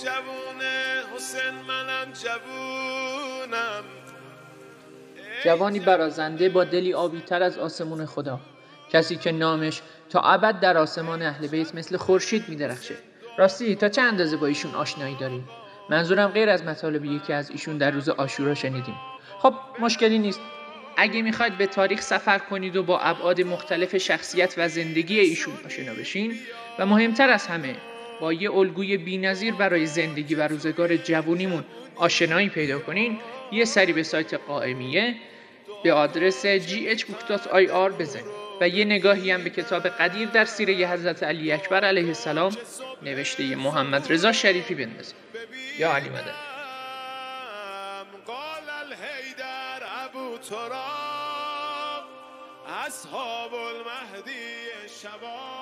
جوونه حسین منم جوونم. جوانی برازنده با دلی آبی‌تر از آسمون خدا، کسی که نامش تا ابد در آسمان اهل بیت مثل خورشید می‌درخشه. راستی تا چه اندازه با ایشون آشنایی داریم؟ منظورم غیر از مطالبی که از ایشون در روز عاشورا شنیدیم. خب مشکلی نیست. اگه میخواید به تاریخ سفر کنید و با ابعاد مختلف شخصیت و زندگی ایشون آشنا بشین و مهمتر از همه با یه الگوی بی‌نظیر برای زندگی و روزگار جوونیمون آشنایی پیدا کنین، یه سری به سایت قائمیه به آدرس ghbook.ir بزنید و یه نگاهی هم به کتاب قدیر در سیره حضرت علی اکبر علیه السلام نوشته محمد رضا شریفی بندازید. یا علی مدد. قال الحیدر ابو تراب اصحاب المهدی شباب.